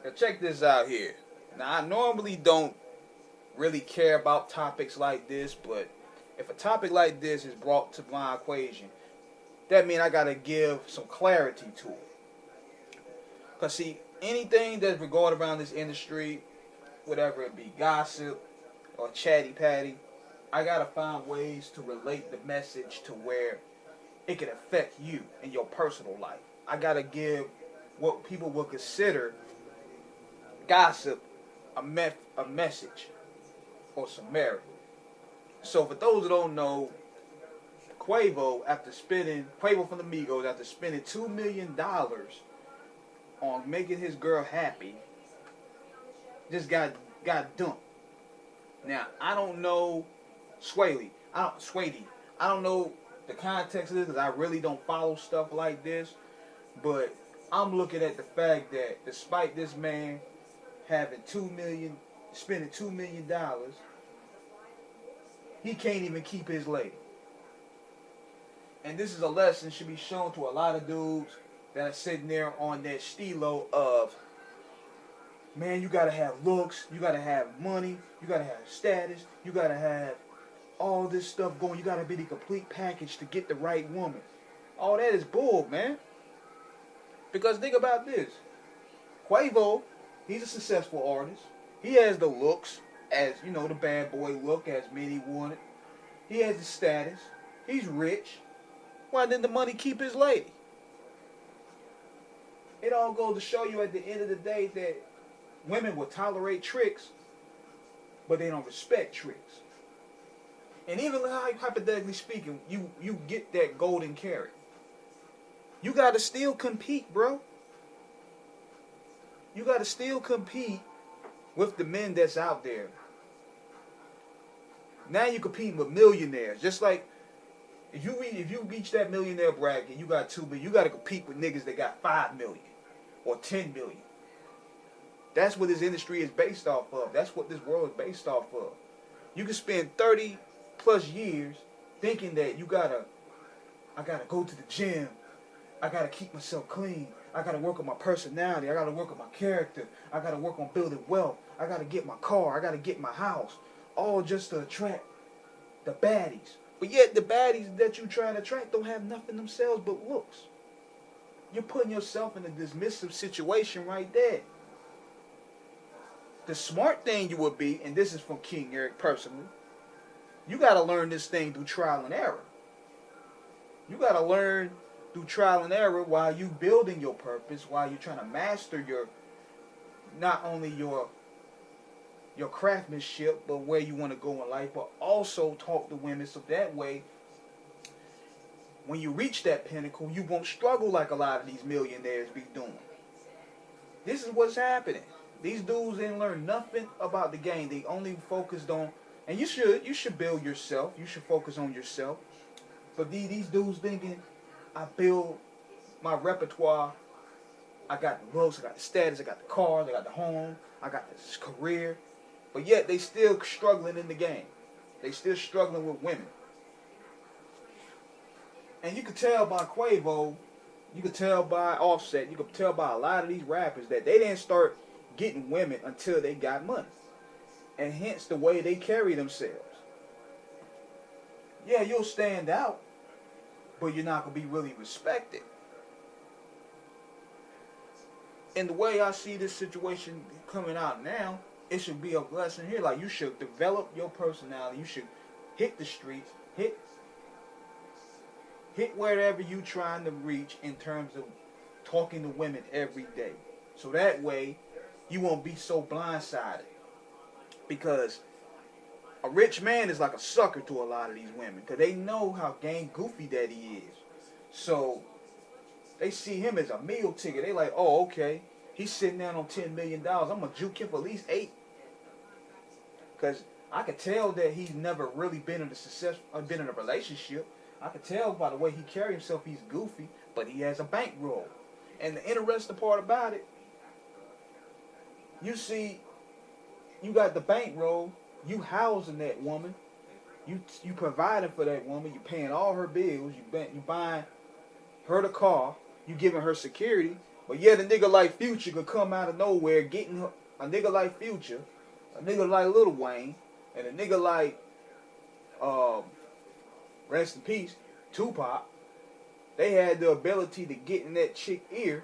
Now check this out here. Now I normally don't really care about topics like this, but if a topic like this is brought to my equation, that means I gotta give some clarity to it. Cause see, anything that's regarding around this industry, whatever it be, gossip or chatty patty, I gotta find ways to relate the message to where it can affect you in your personal life. I gotta give what people would consider gossip a message or some merit. So for those that don't know, Quavo from the Migos, after spending $2 million on making his girl happy, just got dumped. Now I don't know Swady. I don't know the context of this because I really don't follow stuff like this. But I'm looking at the fact that despite this man having spending $2 million, he can't even keep his lady. And this is a lesson should be shown to a lot of dudes that are sitting there on that stilo of, man, you gotta have looks, you gotta have money, you gotta have status, you gotta have all this stuff going, you gotta be the complete package to get the right woman. All that is bull, man. Because think about this. Quavo, he's a successful artist. He has the looks, as you know, the bad boy look, as many wanted. He has the status. He's rich. Why didn't the money keep his lady? It all goes to show you at the end of the day that women will tolerate tricks, but they don't respect tricks. And even hypothetically speaking, you get that golden carrot. You gotta still compete, bro. You gotta still compete with the men that's out there. Now you competing with millionaires. Just like if you reach that millionaire bracket, you got 2 million. You gotta compete with niggas that got 5 million or 10 million. That's what this industry is based off of. That's what this world is based off of. You can spend 30 plus years thinking that I gotta go to the gym. I gotta keep myself clean. I gotta work on my personality. I gotta work on my character. I gotta work on building wealth. I gotta get my car. I gotta get my house. All just to attract the baddies. But yet the baddies that you trying to attract don't have nothing themselves but looks. You're putting yourself in a dismissive situation right there. The smart thing you would be, and this is from King Eric personally, you gotta learn this thing through trial and error. You gotta learn through trial and error while you building your purpose, while you're trying to master not only your craftsmanship, but where you want to go in life, but also talk to women so that way when you reach that pinnacle, you won't struggle like a lot of these millionaires be doing. This is what's happening. These dudes didn't learn nothing about the game. They only focused on, and you should build yourself. You should focus on yourself. But these dudes thinking, I build my repertoire. I got the looks, I got the status, I got the cars, I got the home, I got this career. But yet they still struggling in the game. They still struggling with women. And you can tell by Quavo, you can tell by Offset, you can tell by a lot of these rappers that they didn't start getting women until they got money. And hence the way they carry themselves. Yeah, you'll stand out, but you're not going to be really respected. And the way I see this situation coming out now, it should be a lesson here. Like, you should develop your personality. You should hit the streets, hit wherever you trying to reach in terms of talking to women every day. So that way, you won't be so blindsided. Because a rich man is like a sucker to a lot of these women. Because they know how gang goofy that he is. So they see him as a meal ticket. They like, oh, okay. He's sitting down on $10 million. I'm going to juke him for at least 8. Because I could tell that he's never really been in a relationship. I could tell by the way he carries himself, he's goofy, but he has a bankroll. And the interesting part about it, you see, you got the bankroll, you housing that woman, you providing for that woman, you paying all her bills, you buying her the car, you giving her security, But yet a nigga like Future could come out of nowhere getting a nigga like Future, a nigga like Lil Wayne, and a nigga like, rest in peace, Tupac. They had the ability to get in that chick ear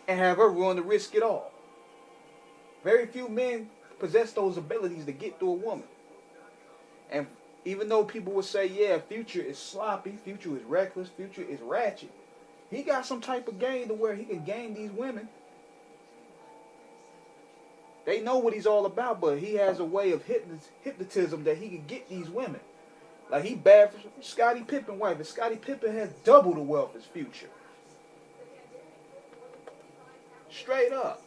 and have her willing to risk it all. Very few men possess those abilities to get through a woman. And even though people would say, yeah, Future is sloppy, Future is reckless, Future is ratchet, he got some type of game to where he can game these women. They know what he's all about, but he has a way of hypnotism that he can get these women. Like, he bad for Scottie Pippen's wife, and Scottie Pippen has double the wealth as Future. Straight up.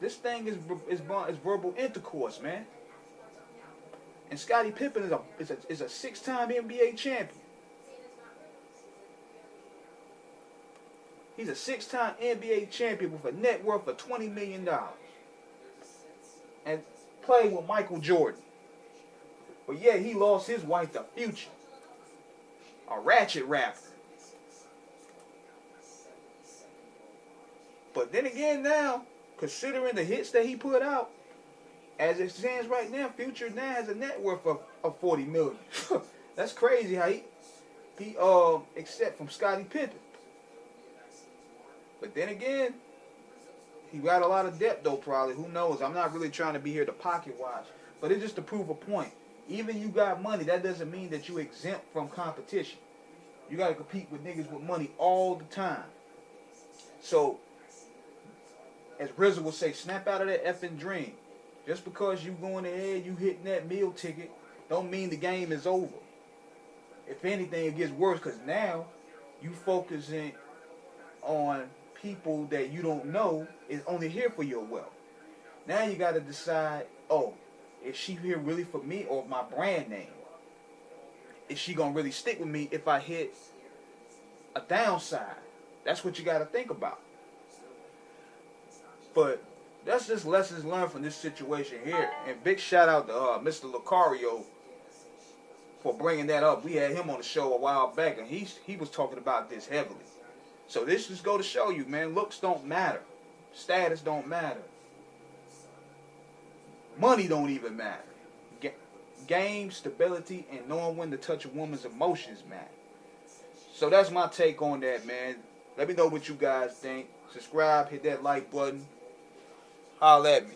This thing is verbal intercourse, man. And Scottie Pippen is a 6-time NBA champion. He's a 6-time NBA champion with a net worth of $20 million. And playing with Michael Jordan. But yeah, he lost his wife to Future. A ratchet rapper. But then again now, considering the hits that he put out, as it stands right now, Future now has a net worth of $40 million. That's crazy how he except from Scottie Pippen. But then again, he got a lot of depth though, probably. Who knows? I'm not really trying to be here to pocket watch. But it's just to prove a point. Even you got money, that doesn't mean that you exempt from competition. You got to compete with niggas with money all the time. So, as RZA will say, snap out of that effing dream. Just because you going ahead, you hitting that meal ticket, don't mean the game is over. If anything, it gets worse because now you focusing on people that you don't know is only here for your wealth. Now you got to decide, oh, is she here really for me or my brand name? Is she going to really stick with me if I hit a downside? That's what you got to think about. But that's just lessons learned from this situation here. And big shout out to Mr. Lucario for bringing that up. We had him on the show a while back, and he was talking about this heavily. So this just go to show you, man, looks don't matter. Status don't matter. Money don't even matter. Game, stability, and knowing when to touch a woman's emotions matter. So that's my take on that, man. Let me know what you guys think. Subscribe, hit that like button. Holla at me.